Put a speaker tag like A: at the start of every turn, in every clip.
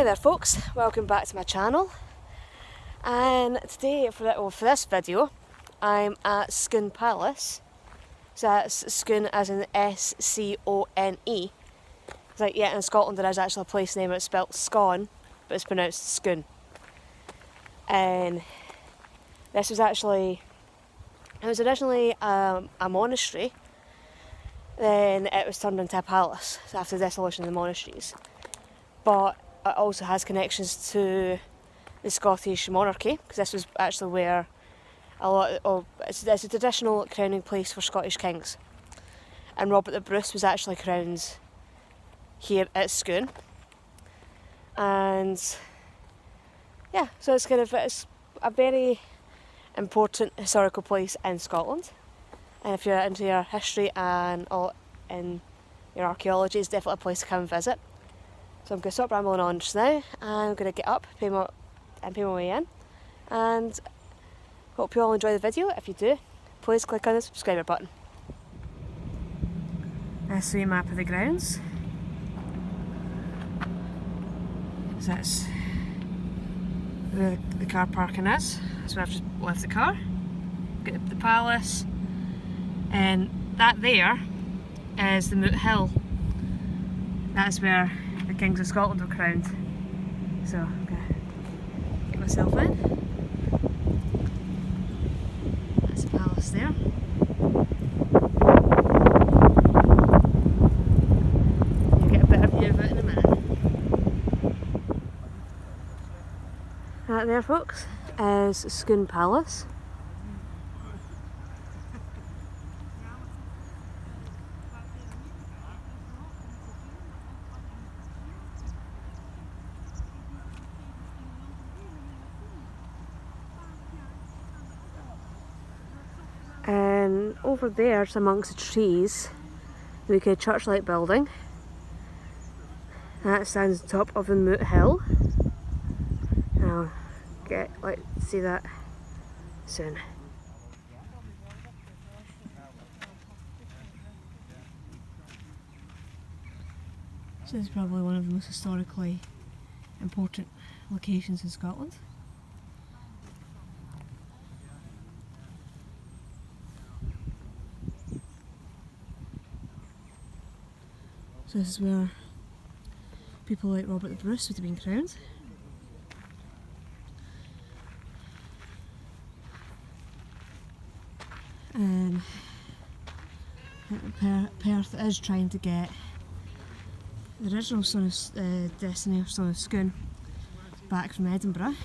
A: there folks, welcome back to my channel, and today for this video I'm at Scone Palace. So that's Scone as in S-C-O-N-E. It's like, yeah, in Scotland there is actually a place name, it's spelt Scone, but it's pronounced Scone. And this was actually, it was originally a monastery, then it was turned into a palace, so after the dissolution of the monasteries. But it also has connections to the Scottish monarchy, because this was actually where a lot of, it's a traditional crowning place for Scottish kings. And Robert the Bruce was actually crowned here at Scone. And yeah, so it's a very important historical place in Scotland. And if you're into your history and in your archaeology, it's definitely a place to come and visit. So I'm going to stop rambling on just now, and I'm going to get up, pay my way in, and hope you all enjoy the video. If you do, please click on the subscriber button. This is a map of the grounds. So that's where the car parking is. That's where I've just left the car. Got the palace, and that there is the Mote Hill. That's where the kings of Scotland were crowned. So I'm going to get myself in. That's the palace there. You'll get a better view of it in a minute. That there folks is Scone Palace. And over there, amongst the trees, we get a church-like building. That stands on top of the Mote Hill. And I'll see that soon. So this is probably one of the most historically important locations in Scotland. So this is where people like Robert the Bruce would have been crowned. And Perth is trying to get the original Son of Destiny, or Son of Scone, back from Edinburgh,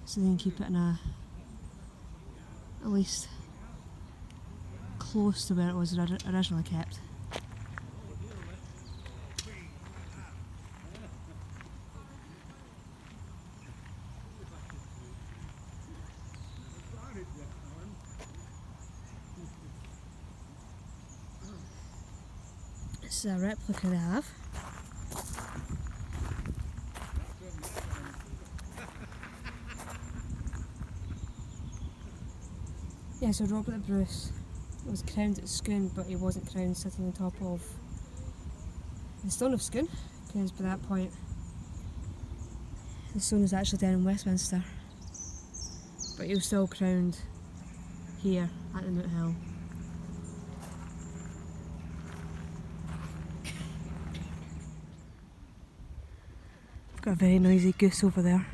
A: so they can keep it in at least close to where it was originally kept. This is a replica they have. Yeah, so Robert the Bruce was crowned at Scone, but he wasn't crowned sitting on top of the stone of Scone, because by that point the stone was actually down in Westminster, but he was still crowned here at the Mote Hill. I've got a very noisy goose over there.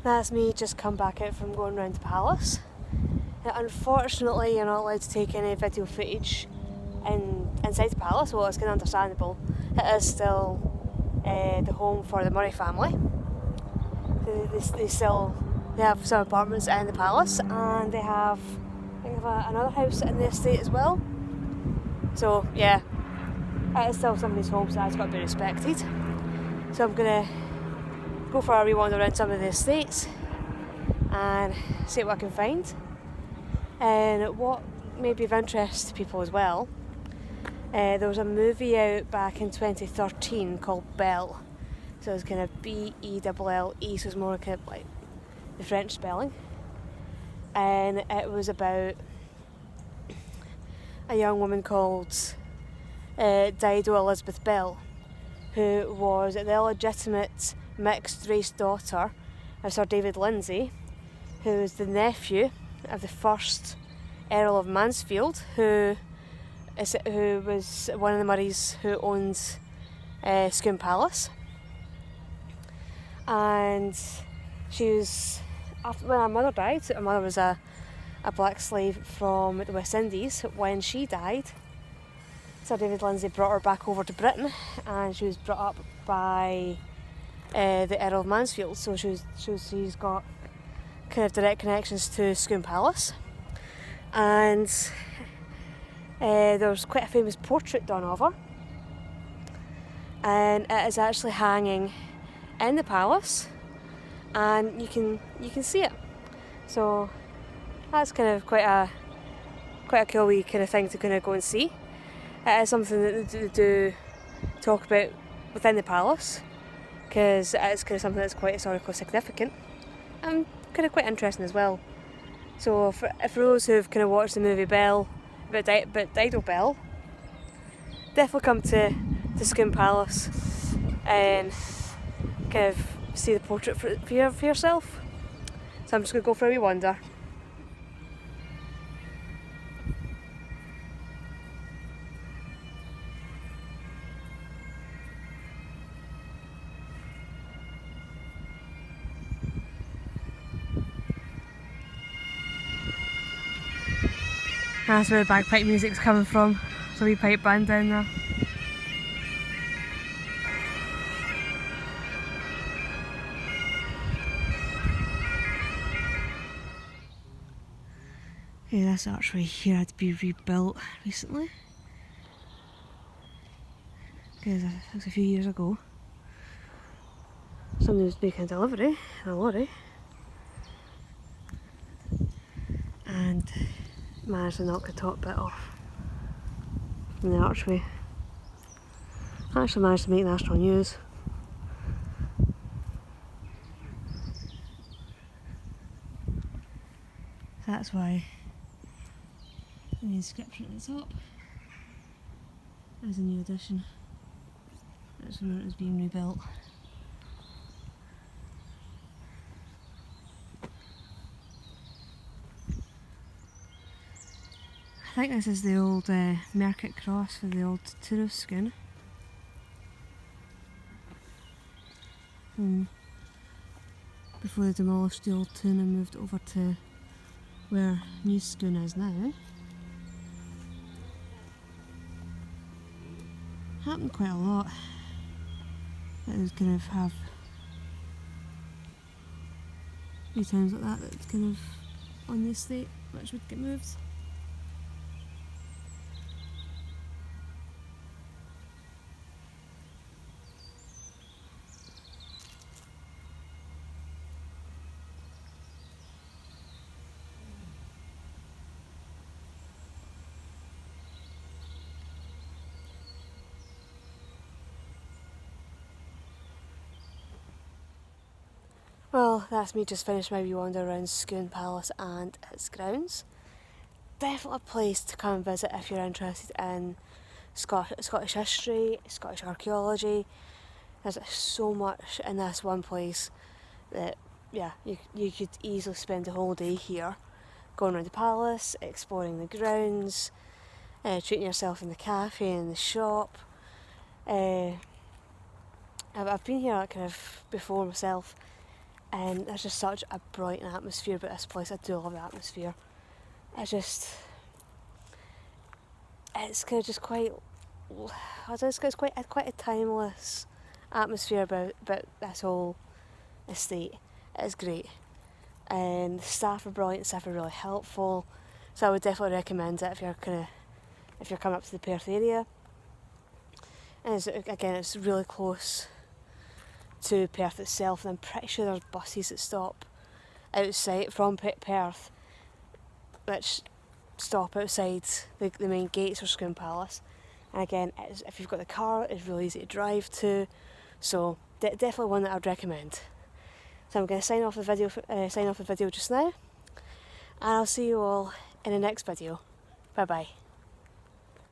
A: That's me just come back out from going round the palace. Now, unfortunately you're not allowed to take any video footage inside the palace. Well, it's kind of understandable. It is still the home for the Murray family. They have some apartments in the palace, and they have, I think, another house in the estate as well. So yeah, it is still somebody's home, so that's got to be respected. So I'm gonna go for a wee wander around some of the estates and see what I can find. And what may be of interest to people as well, there was a movie out back in 2013 called Belle. So it was kind of Belle, so it's more kind of like the French spelling. And it was about a young woman called Dido Belle, who was the illegitimate mixed race daughter of Sir David Lindsay, who was the nephew of the first Earl of Mansfield, who was one of the Murrays who owns Scone Palace. And she was, when her mother died, her mother was a black slave from the West Indies. When she died, Sir David Lindsay brought her back over to Britain, and she was brought up by the Earl of Mansfield. So she's got kind of direct connections to Scone Palace. And there was quite a famous portrait done of her, and it is actually hanging in the palace, and you can see it. So that's kind of quite a cool wee kind of thing to kind of go and see. It is something that they do talk about within the palace, because it is kind of something that's quite historically significant and kind of quite interesting as well. So for those who've kind of watched the movie Belle, about Dido Belle, definitely come to Scone Palace and kind of see the portrait for yourself. So I'm just going to go for a wee wander. That's where the bagpipe music's coming from. There's a wee pipe band down there. Yeah, this archway here had to be rebuilt recently, because it was a few years ago. Somebody was making a delivery in a lorry and managed to knock the top bit off from the archway. I actually managed to make national news. That's why the inscription at the top is a new addition. That's when it was being rebuilt. I think this is the old market cross for the old tourist Scone. Before they demolished the old town and moved over to where New Scone is now. Happened quite a lot. It would kind of have a few towns like that that's kind of on the estate which would get moved. Well, that's me just finished my wee wander around Scone Palace and its grounds. Definitely a place to come and visit if you're interested in Scottish history, Scottish archaeology. There's so much in this one place that, yeah, you could easily spend a whole day here, going around the palace, exploring the grounds, treating yourself in the cafe and the shop. I've been here kind of before myself, and there's just such a bright atmosphere about this place. I do love the atmosphere. It's kind of just quite, it's quite a timeless atmosphere about this whole estate. It's great, and the staff are brilliant. The staff are really helpful, so I would definitely recommend it if you're coming up to the Perth area. And it's really close to Perth itself, and I'm pretty sure there's buses that stop outside from Perth, which stop outside the main gates of Scone Palace. And again, if you've got the car, it's really easy to drive to, so definitely one that I'd recommend. So I'm going to sign off the video just now, and I'll see you all in the next video. Bye bye.